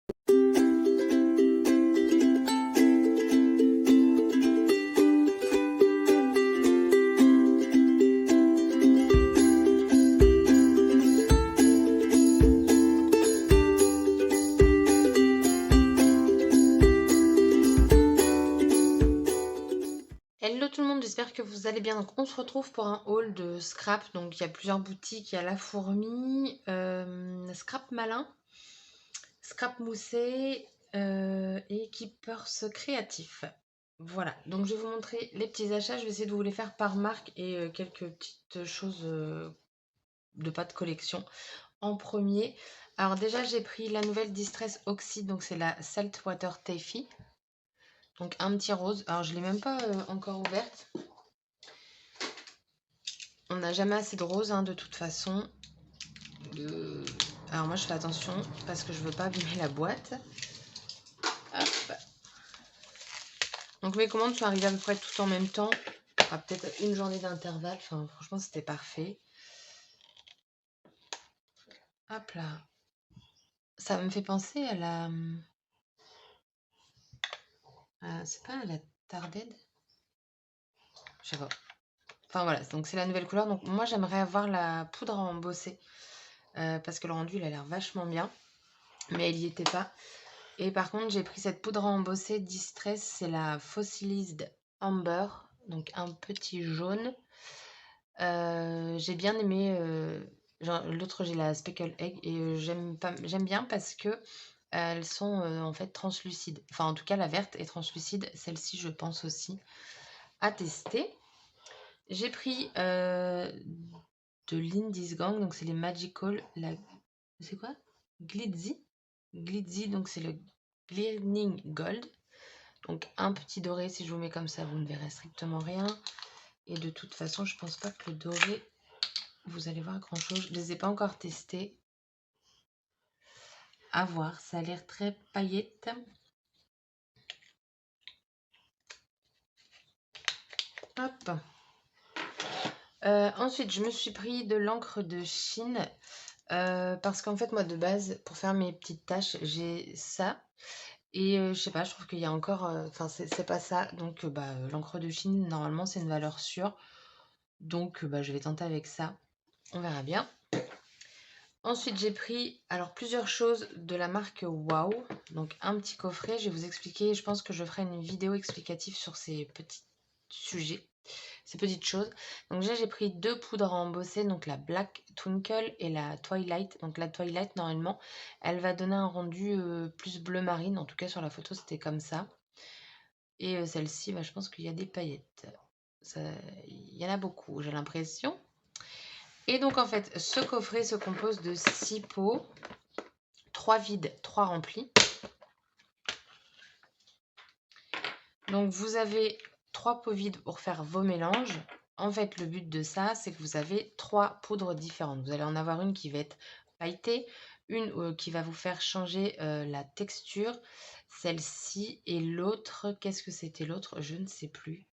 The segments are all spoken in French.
Hello tout le monde, j'espère que vous allez bien. Donc on se retrouve pour un haul de scrap. Donc il y a plusieurs boutiques, il y a La Fourmi, Scrap Malin, Scrap Moussé et Keepers Créatif. Voilà, donc je vais vous montrer les petits achats. Je vais essayer de vous les faire par marque et quelques petites choses de pas de collection. En premier, alors déjà j'ai pris la nouvelle Distress Oxy, donc c'est la Saltwater Taffy. Donc un petit rose, alors je ne l'ai même pas encore ouverte. On n'a jamais assez de rose de toute façon. Alors moi je fais attention parce que je veux pas abîmer la boîte. Hop. Donc mes commandes sont arrivées à peu près tout en même temps. Peut-être une journée d'intervalle. Enfin franchement c'était parfait. Hop là. Ça me fait penser à la... c'est pas à la Tarded? Je sais pas. Enfin voilà, donc c'est la nouvelle couleur. Donc moi j'aimerais avoir la poudre à embosser. Parce que le rendu il a l'air vachement bien. Mais il n'y était pas. Et par contre, j'ai pris cette poudre à embosser Distress, c'est la Fossilized Amber, donc un petit jaune. J'ai bien aimé, l'autre j'ai la Speckle Egg et j'aime bien parce que elles sont en fait translucides. Enfin, en tout cas, la verte est translucide. Celle-ci, je pense aussi à tester. J'ai pris de l'Indies Gang, donc c'est les Magical. C'est quoi? Glitzy. Glitzy, donc c'est le Gleaming Gold. Donc un petit doré, si je vous mets comme ça, vous ne verrez strictement rien. Et de toute façon, je pense pas que le doré, vous allez voir grand chose. Je ne les ai pas encore testés. À voir, ça a l'air très paillette. Hop. Ensuite, je me suis pris de l'encre de Chine. Parce qu'en fait, moi, de base, pour faire mes petites tâches, j'ai ça. Et je sais pas, je trouve qu'il y a encore... Enfin, c'est pas ça. Donc, l'encre de Chine, normalement, c'est une valeur sûre. Donc, je vais tenter avec ça. On verra bien. Ensuite, j'ai pris alors plusieurs choses de la marque Wow. Donc, un petit coffret. Je vais vous expliquer. Je pense que je ferai une vidéo explicative sur ces petits sujets, ces petites choses. Donc, j'ai pris deux poudres à embosser. Donc, la Black Twinkle et la Twilight. Donc, la Twilight, normalement, elle va donner un rendu plus bleu marine. En tout cas, sur la photo, c'était comme ça. Et celle-ci, je pense qu'il y a des paillettes. Il y en a beaucoup, j'ai l'impression. Et donc, en fait, ce coffret se compose de 6 pots. 3 vides, 3 remplis. Donc, vous avez 3 pots vides pour faire vos mélanges. En fait, le but de ça, c'est que vous avez 3 poudres différentes. Vous allez en avoir une qui va être pailletée, une qui va vous faire changer la texture, celle-ci, et l'autre, qu'est-ce que c'était l'autre? Je ne sais plus.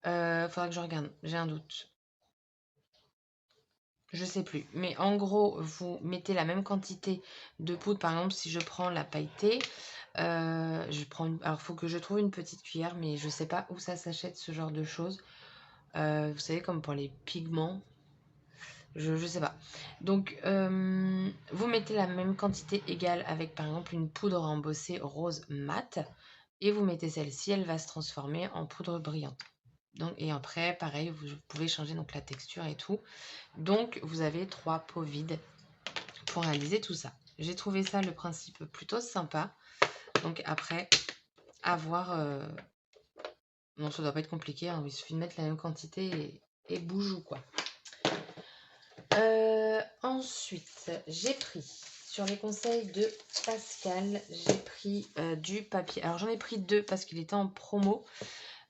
Faudra que je regarde, j'ai un doute. Je sais plus. Mais en gros, vous mettez la même quantité de poudre. Par exemple, si je prends la pailletée, je prends alors, il faut que je trouve une petite cuillère, mais je sais pas où ça s'achète, ce genre de choses. Vous savez, comme pour les pigments. Je sais pas. Donc, vous mettez la même quantité égale avec, par exemple, une poudre embossée rose mat. Et vous mettez celle-ci, elle va se transformer en poudre brillante. Donc, et après, pareil, vous pouvez changer donc la texture et tout. Donc, vous avez 3 pots vides pour réaliser tout ça. J'ai trouvé ça, le principe, plutôt sympa. Donc après, à voir... Non, ça doit pas être compliqué. Il suffit de mettre la même quantité et boujou, quoi. Ensuite, j'ai pris, sur les conseils de Pascal, j'ai pris du papier. Alors, j'en ai pris 2 parce qu'il était en promo.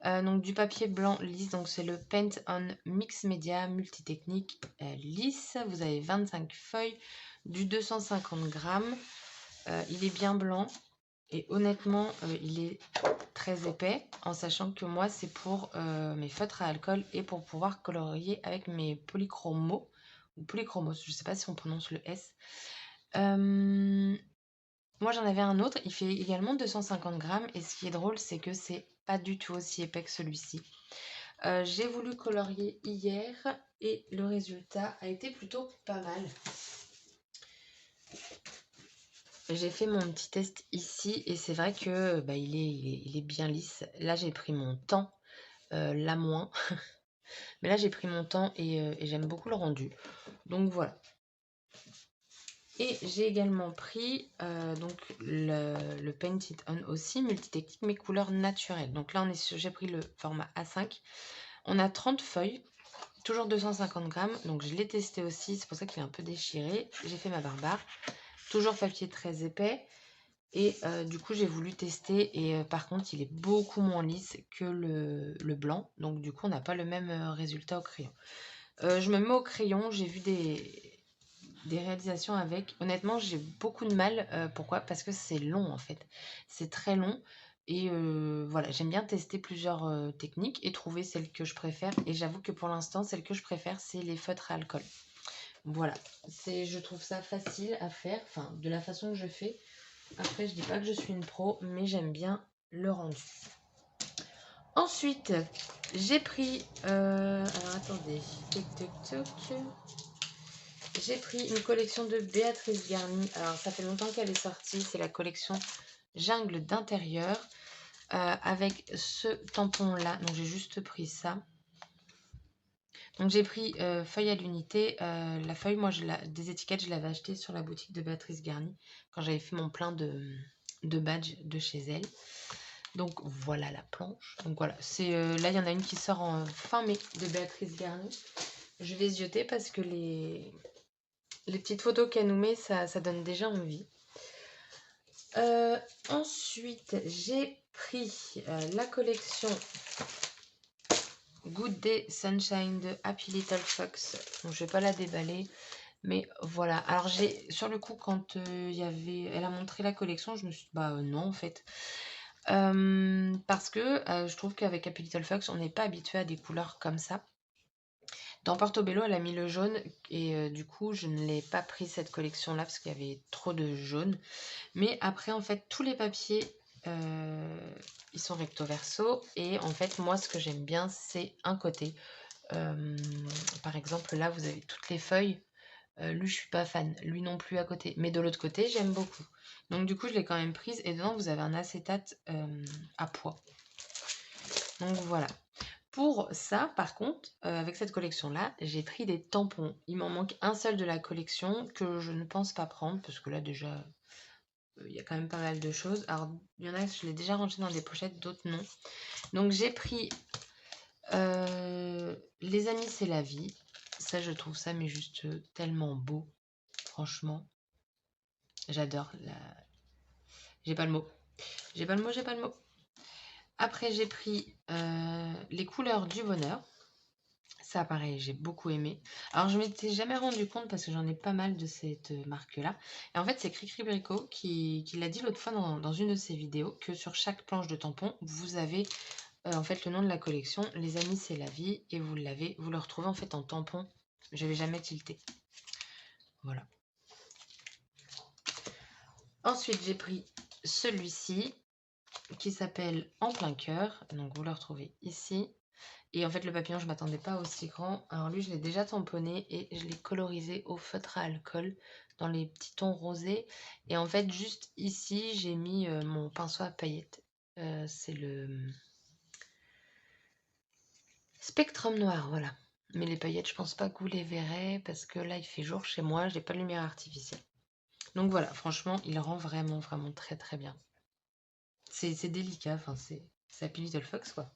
Donc du papier blanc lisse, donc c'est le Paint on Mix Media Multitechnique lisse. Vous avez 25 feuilles, du 250 grammes. Il est bien blanc et honnêtement, il est très épais, en sachant que moi, c'est pour mes feutres à alcool et pour pouvoir colorier avec mes polychromos, ou polychromos, je ne sais pas si on prononce le S. Moi, j'en avais un autre, il fait également 250 grammes et ce qui est drôle, c'est que c'est pas du tout aussi épais que celui-ci. J'ai voulu colorier hier et le résultat a été plutôt pas mal. J'ai fait mon petit test ici et c'est vrai que bah, il est bien lisse. Là, j'ai pris mon temps, là moins. Mais là, j'ai pris mon temps et j'aime beaucoup le rendu. Donc voilà. Et j'ai également pris donc le Paint It On aussi, multitechnique, mais couleurs naturelles. Donc là, j'ai pris le format A5. On a 30 feuilles, toujours 250 grammes. Donc je l'ai testé aussi, c'est pour ça qu'il est un peu déchiré. J'ai fait ma barbare. Toujours papier très épais. Et du coup, j'ai voulu tester. Et par contre, il est beaucoup moins lisse que le blanc. Donc du coup, on n'a pas le même résultat au crayon. Je me mets au crayon. J'ai vu des réalisations avec. Honnêtement, j'ai beaucoup de mal. Pourquoi? Parce que c'est long en fait. C'est très long. Et voilà, j'aime bien tester plusieurs techniques et trouver celle que je préfère. Et j'avoue que pour l'instant, celle que je préfère, c'est les feutres à alcool. Voilà, je trouve ça facile à faire, enfin de la façon que je fais. Après, je dis pas que je suis une pro, mais j'aime bien le rendu. Ensuite, j'ai pris... alors attendez, j'ai pris une collection de Béatrice Garni. Alors ça fait longtemps qu'elle est sortie, c'est la collection Jungle d'intérieur. Avec ce tampon là, donc j'ai juste pris ça. Donc j'ai pris feuille à l'unité. La feuille, moi, des étiquettes, je l'avais acheté sur la boutique de Béatrice Garni quand j'avais fait mon plein de badges de chez elle. Donc voilà la planche. Donc voilà, là il y en a une qui sort en fin mai de Béatrice Garni. Je vais zioter parce que les petites photos qu'elle nous met, ça donne déjà envie. Ensuite, j'ai pris la collection Good Day Sunshine de Happy Little Fox. Donc, je vais pas la déballer. Mais voilà. Alors, sur le coup, quand elle a montré la collection, je me suis dit, bah non, en fait. Parce que je trouve qu'avec Happy Little Fox, on n'est pas habitué à des couleurs comme ça. Dans Portobello, elle a mis le jaune et du coup, je ne l'ai pas pris cette collection-là parce qu'il y avait trop de jaune. Mais après, en fait, tous les papiers, ils sont recto verso. Et en fait, moi, ce que j'aime bien, c'est un côté. Par exemple, là, vous avez toutes les feuilles. Lui, je suis pas fan. Lui non plus à côté. Mais de l'autre côté, j'aime beaucoup. Donc, du coup, je l'ai quand même prise. Et dedans, vous avez un acétate à pois. Donc, voilà. Pour ça, par contre, avec cette collection-là, j'ai pris des tampons. Il m'en manque un seul de la collection que je ne pense pas prendre. Parce que là, déjà, il y a quand même pas mal de choses. Alors, il y en a, je l'ai déjà rangé dans des pochettes, d'autres non. Donc, j'ai pris Les amis, c'est la vie. Ça, je trouve ça, mais juste tellement beau. Franchement, j'adore. J'ai pas le mot. J'ai pas le mot. Après, j'ai pris Les couleurs du bonheur. Ça, pareil, j'ai beaucoup aimé. Alors, je m'étais jamais rendu compte parce que j'en ai pas mal de cette marque-là. Et en fait, c'est Cricri Bricot qui l'a dit l'autre fois dans une de ses vidéos que sur chaque planche de tampon, vous avez en fait le nom de la collection. Les amis, c'est la vie. Et vous le retrouvez en fait en tampon. Je vais jamais tilté. Voilà. Ensuite, j'ai pris celui-ci qui s'appelle En plein cœur. Donc, vous le retrouvez ici. Et en fait, le papillon, je m'attendais pas aussi grand. Alors lui, je l'ai déjà tamponné et je l'ai colorisé au feutre à alcool dans les petits tons rosés. Et en fait, juste ici, j'ai mis mon pinceau à paillettes. C'est le Spectrum Noir, voilà. Mais les paillettes, je pense pas que vous les verrez parce que là, il fait jour chez moi. J'ai pas de lumière artificielle. Donc voilà, franchement, il rend vraiment, vraiment très, très bien. C'est délicat, enfin, c'est Happy Little Fox, quoi.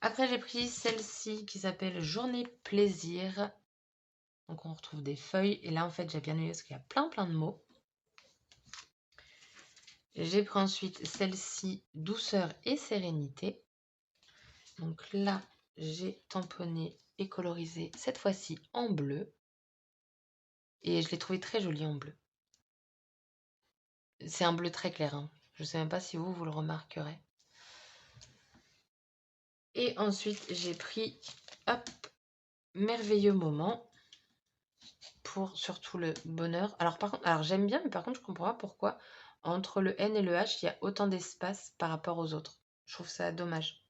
Après, j'ai pris celle-ci qui s'appelle Journée Plaisir. Donc, on retrouve des feuilles. Et là, en fait, j'ai bien aimé parce qu'il y a plein, plein de mots. J'ai pris ensuite celle-ci, Douceur et Sérénité. Donc là, j'ai tamponné et colorisé cette fois-ci en bleu. Et je l'ai trouvé très joli en bleu. C'est un bleu très clair. Hein. Je ne sais même pas si vous le remarquerez. Et ensuite, j'ai pris, hop, Merveilleux Moment. pour surtout le bonheur. Alors par contre, alors j'aime bien, mais par contre, je comprends pas pourquoi entre le N et le H, il y a autant d'espace par rapport aux autres. Je trouve ça dommage.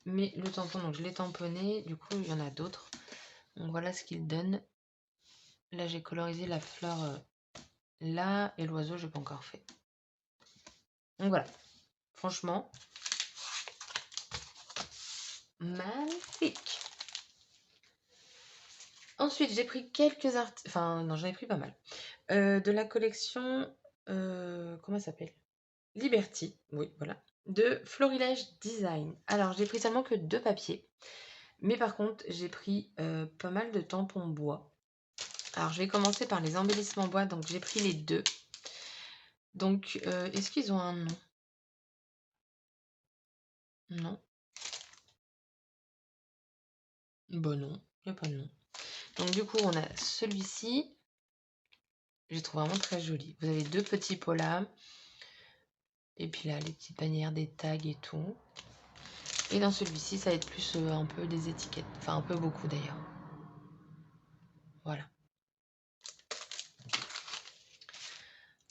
Mais le tampon, donc je l'ai tamponné, du coup, il y en a d'autres. Donc voilà ce qu'il donne. Là, j'ai colorisé la fleur là, et l'oiseau, je n'ai pas encore fait. Donc voilà, franchement, magnifique. Ensuite, j'ai pris quelques articles, enfin non, j'en ai pris pas mal. De la collection, comment ça s'appelle? Liberty, oui, voilà, de Florilège Design. Alors, j'ai pris seulement que 2 papiers, mais par contre, j'ai pris pas mal de tampons bois. Alors, je vais commencer par les embellissements bois, donc j'ai pris les 2. Donc, est-ce qu'ils ont un nom? Non. Bon, non, il n'y a pas de nom. Donc, du coup, on a celui-ci. Je le trouve vraiment très joli. Vous avez 2 petits pots là. Et puis là, les petites bannières des tags et tout. Et dans celui-ci, ça va être plus un peu des étiquettes. Enfin, un peu beaucoup d'ailleurs. Voilà.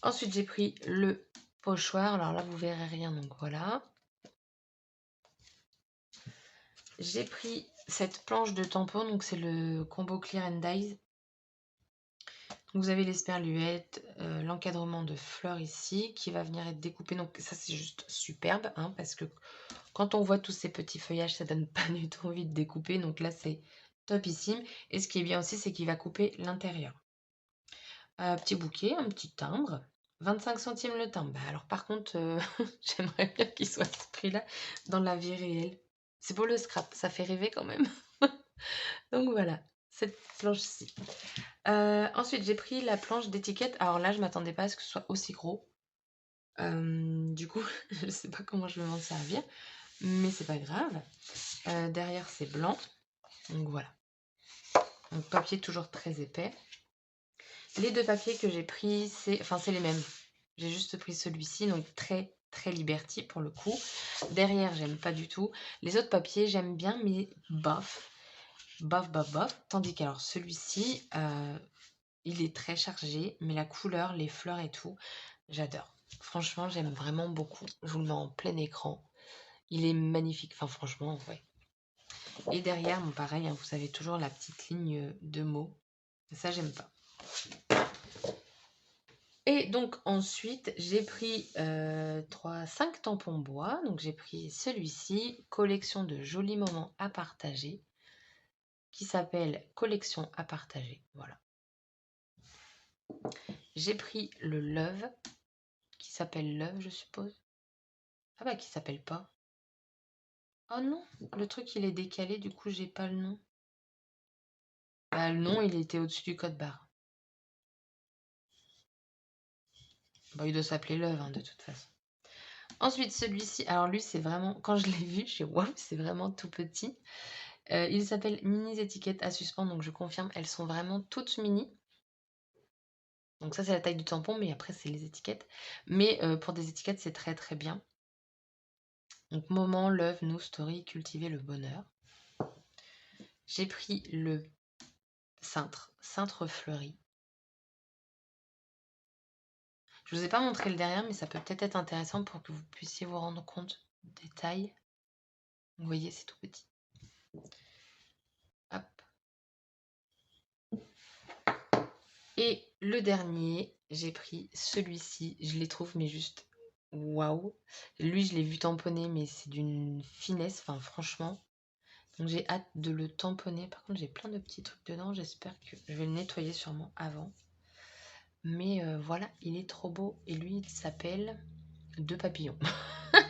Ensuite, j'ai pris le pochoir. Alors là, vous verrez rien, donc voilà. J'ai pris cette planche de tampons. Donc c'est le combo Clear and Dies. Vous avez les sperluettes, l'encadrement de fleurs ici qui va venir être découpé. Donc ça, c'est juste superbe, hein, parce que quand on voit tous ces petits feuillages, ça donne pas du tout envie de découper. Donc là, c'est topissime. Et ce qui est bien aussi, c'est qu'il va couper l'intérieur. Petit bouquet, un petit timbre. 25 centimes le timbre. Bah, alors par contre, j'aimerais bien qu'il soit à ce prix-là dans la vie réelle. C'est pour le scrap, ça fait rêver quand même. Donc voilà, cette planche-ci. Ensuite, j'ai pris la planche d'étiquette. Alors là, je m'attendais pas à ce que ce soit aussi gros. Du coup, je ne sais pas comment je vais m'en servir, mais c'est pas grave. Derrière, c'est blanc. Donc voilà. Donc papier toujours très épais. Les 2 papiers que j'ai pris, c'est les mêmes. J'ai juste pris celui-ci, donc très très Liberty pour le coup. Derrière, j'aime pas du tout. Les autres papiers, j'aime bien, mais bof. Bof, bof, bof. Tandis qu'alors celui-ci, il est très chargé, mais la couleur, les fleurs et tout, j'adore. Franchement, j'aime vraiment beaucoup. Je vous le mets en plein écran. Il est magnifique. Enfin, franchement, ouais. Et derrière, bon, pareil, hein, vous avez toujours la petite ligne de mots. Ça, j'aime pas. Et donc ensuite, j'ai pris 5 tampons bois. Donc j'ai pris celui-ci, collection de jolis moments à partager, qui s'appelle collection à partager. Voilà. J'ai pris le Love, qui s'appelle Love, je suppose. Ah bah qui s'appelle pas. Oh non, le truc il est décalé, du coup j'ai pas le nom. Bah le nom il était au-dessus du code barre. Bah il doit s'appeler Love hein, de toute façon. Ensuite celui-ci, alors lui c'est vraiment, quand je l'ai vu, je suis waouh, c'est vraiment tout petit. Il s'appelle Mini étiquettes à suspens, donc je confirme, elles sont vraiment toutes mini. Donc ça c'est la taille du tampon, mais après c'est les étiquettes. Mais pour des étiquettes c'est très très bien. Donc moment, love, nous, story, cultiver le bonheur. J'ai pris le cintre fleuri. Je vous ai pas montré le derrière, mais ça peut peut-être être intéressant pour que vous puissiez vous rendre compte des tailles. Vous voyez, c'est tout petit. Hop. Et le dernier, j'ai pris celui-ci. Je les trouve, mais juste waouh. Lui, je l'ai vu tamponner, mais c'est d'une finesse. Enfin, franchement. Donc, j'ai hâte de le tamponner. Par contre, j'ai plein de petits trucs dedans. J'espère que je vais le nettoyer sûrement avant. Mais voilà, il est trop beau. Et lui, il s'appelle 2 papillons.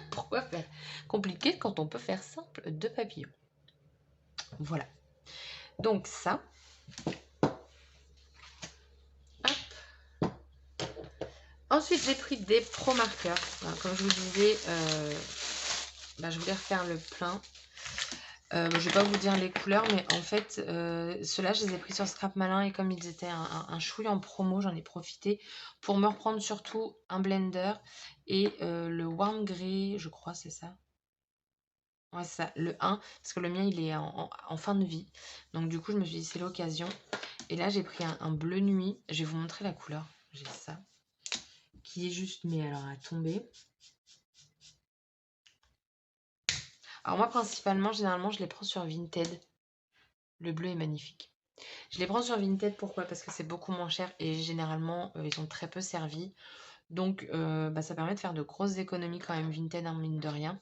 Pourquoi faire compliqué quand on peut faire simple? 2 papillons. Voilà. Donc ça. Hop. Ensuite, j'ai pris des pro marqueurs. Voilà, comme je vous disais, je voulais refaire le plein. Je ne vais pas vous dire les couleurs, mais en fait, ceux-là, je les ai pris sur Scrap Malin et comme ils étaient un chouille en promo, j'en ai profité pour me reprendre surtout un blender et le Warm Grey, je crois, c'est ça. Ouais, c'est ça, le 1, parce que le mien, il est en fin de vie. Donc, du coup, je me suis dit, c'est l'occasion. Et là, j'ai pris un bleu nuit. Je vais vous montrer la couleur. J'ai ça. Qui est juste, mais alors à tomber. Alors moi, principalement, généralement, je les prends sur Vinted. Le bleu est magnifique. Je les prends sur Vinted, pourquoi? Parce que c'est beaucoup moins cher et généralement, ils ont très peu servi. Donc, ça permet de faire de grosses économies quand même, Vinted, hein, mine de rien.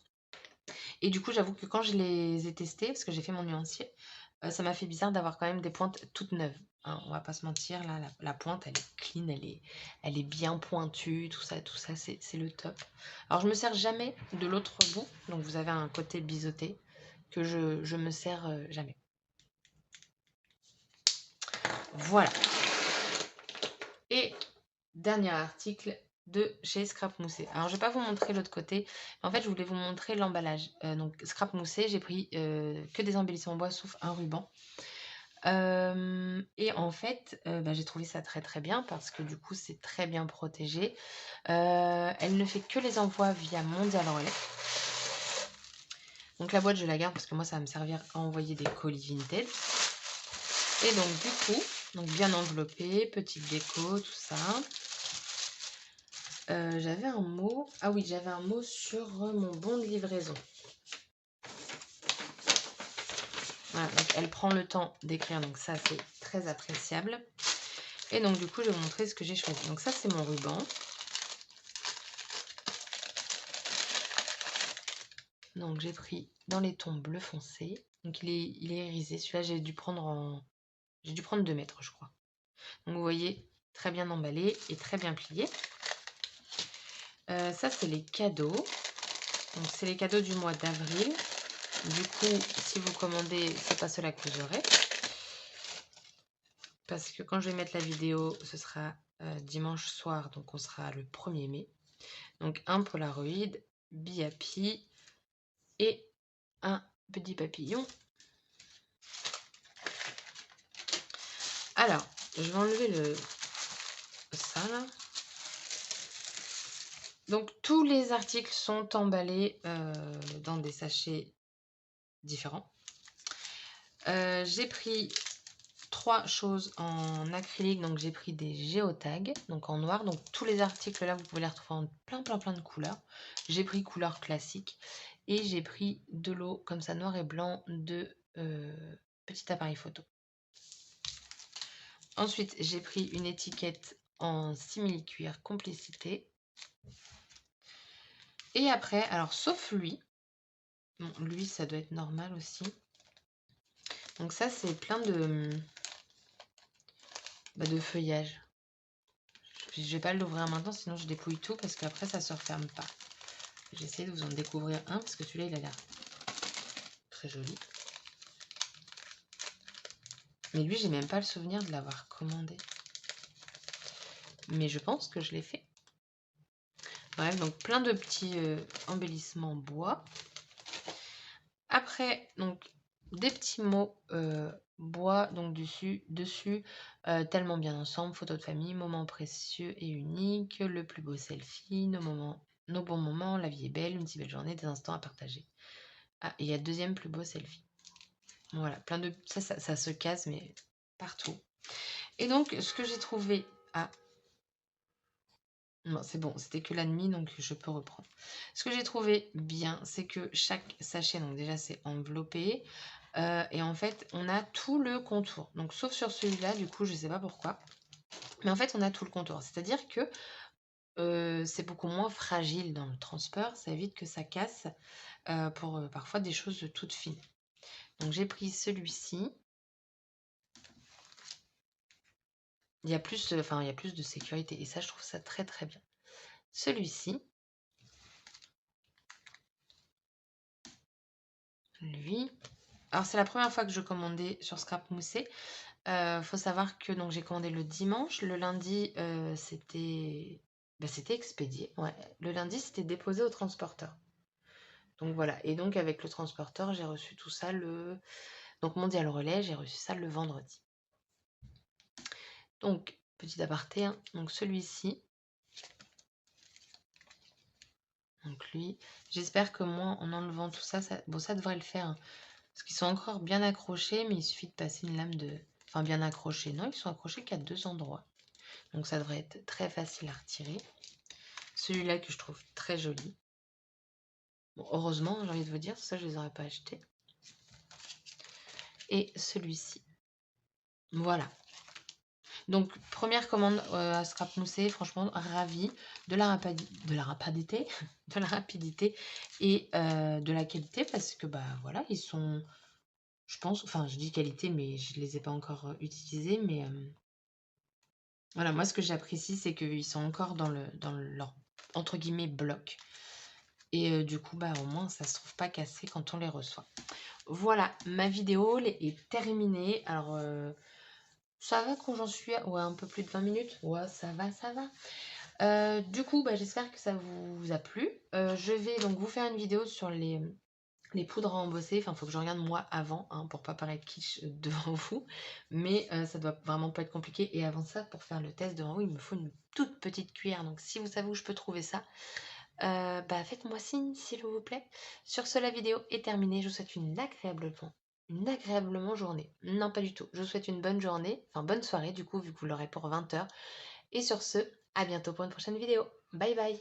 Et du coup, j'avoue que quand je les ai testés, parce que j'ai fait mon nuancier, ça m'a fait bizarre d'avoir quand même des pointes toutes neuves. Hein, on va pas se mentir, là, la pointe, elle est clean, elle est bien pointue, tout ça, c'est le top. Alors, je me sers jamais de l'autre bout, donc vous avez un côté biseauté que je me sers jamais. Voilà. Et dernier article de chez Scrap Moussé. Alors, je vais pas vous montrer l'autre côté. En fait, je voulais vous montrer l'emballage. Donc, Scrap Moussé, j'ai pris que des embellissements en bois, sauf un ruban. Et en fait, j'ai trouvé ça très très bien parce que du coup, c'est très bien protégé. Elle ne fait que les envois via Mondial Relais. Donc, la boîte, je la garde parce que moi, ça va me servir à envoyer des colis Vinted. Et donc, du coup, bien enveloppé, petite déco, tout ça. J'avais un mot. Ah oui, j'avais un mot sur mon bon de livraison. Voilà, donc elle prend le temps d'écrire, donc ça c'est très appréciable. Et donc du coup, je vais vous montrer ce que j'ai choisi. Donc ça, c'est mon ruban. Donc j'ai pris dans les tons bleu foncé. Donc il est irisé. Celui-là, j'ai dû prendre 2 mètres, je crois. Donc vous voyez, très bien emballé et très bien plié. Ça, c'est les cadeaux. Donc c'est les cadeaux du mois d'avril. Du coup, si vous commandez, c'est pas cela que vous aurez. Parce que quand je vais mettre la vidéo, ce sera dimanche soir, donc on sera le 1er mai. Donc un Polaroid, Be Happy et un petit papillon. Alors, je vais enlever ça là. Donc tous les articles sont emballés dans des sachets différents. J'ai pris 3 choses en acrylique, donc j'ai pris des géotags, donc en noir. Donc tous les articles là, vous pouvez les retrouver en plein de couleurs. J'ai pris couleur classique et j'ai pris de l'eau comme ça, noir et blanc, de petit appareil photo. Ensuite, j'ai pris une étiquette en simili-cuir complicité. Et après, alors sauf lui, bon, lui ça doit être normal aussi. Donc ça c'est plein de feuillage. Je vais pas l'ouvrir maintenant, sinon je dépouille tout parce qu'après ça se referme pas. J'essaie de vous en découvrir un parce que celui-là il a l'air très joli. Mais lui, j'ai même pas le souvenir de l'avoir commandé. Mais je pense que je l'ai fait. Bref, donc plein de petits embellissements bois. Après, donc des petits mots bois, donc dessus tellement bien ensemble, photo de famille, moments précieux et uniques, le plus beau selfie, nos bons moments, la vie est belle, une si belle journée, des instants à partager. Ah, et il y a le deuxième plus beau selfie. Voilà, plein de... Ça se casse, mais partout. Et donc, ce que j'ai trouvé... Ah, non, c'est bon, c'était que la demi, donc je peux reprendre. Ce que j'ai trouvé bien, c'est que chaque sachet, donc déjà c'est enveloppé, et en fait, on a tout le contour. Donc, sauf sur celui-là, du coup, je sais pas pourquoi. Mais en fait, on a tout le contour. C'est-à-dire que c'est beaucoup moins fragile dans le transport. Ça évite que ça casse pour parfois des choses toutes fines. Donc, j'ai pris celui-ci. Il y a plus de sécurité. Et ça, je trouve ça très, très bien. Celui-ci. Lui. Alors, c'est la première fois que je commandais sur Scrap Moussé. Faut savoir que j'ai commandé le dimanche. Le lundi, c'était expédié. Ouais. Le lundi, c'était déposé au transporteur. Donc voilà. Et donc avec le transporteur, j'ai reçu tout ça donc Mondial Relais, j'ai reçu ça le vendredi. Donc, petit aparté, hein. Donc celui-ci. Donc lui, j'espère que moi, en enlevant tout ça, ça devrait le faire. Hein. Parce qu'ils sont encore bien accrochés, mais il suffit de passer une lame de Enfin, bien accrochés. Non, ils sont accrochés qu'à 2 endroits. Donc ça devrait être très facile à retirer. Celui-là que je trouve très joli. Bon, heureusement, j'ai envie de vous dire, ça je les aurais pas achetés. Et celui-ci. Voilà. Donc, première commande à scrap moussé, franchement, ravie de la rapidité, de la rapidité et de la qualité parce que, bah voilà, ils sont, je pense, enfin, je dis qualité, mais je les ai pas encore utilisés, mais voilà, moi, ce que j'apprécie, c'est qu'ils sont encore dans leur, entre guillemets, bloc. Et du coup, bah au moins, ça se trouve pas cassé quand on les reçoit. Voilà, ma vidéo est terminée. Alors, ça va quand j'en suis à ouais, un peu plus de 20 minutes. Ouais, ça va, ça va. Du coup, bah, j'espère que ça vous a plu. Je vais donc vous faire une vidéo sur les poudres à embosser. Enfin, il faut que je regarde moi avant, hein, pour pas paraître kitsch devant vous. Mais ça doit vraiment pas être compliqué. Et avant ça, pour faire le test devant vous, il me faut une toute petite cuillère. Donc, si vous savez où je peux trouver ça, bah, faites-moi signe, s'il vous plaît. Sur ce, la vidéo est terminée. Je vous souhaite une agréablement journée. Non, pas du tout. Je vous souhaite une bonne journée, enfin bonne soirée du coup, vu que vous l'aurez pour 20 h. Et sur ce, à bientôt pour une prochaine vidéo. Bye bye.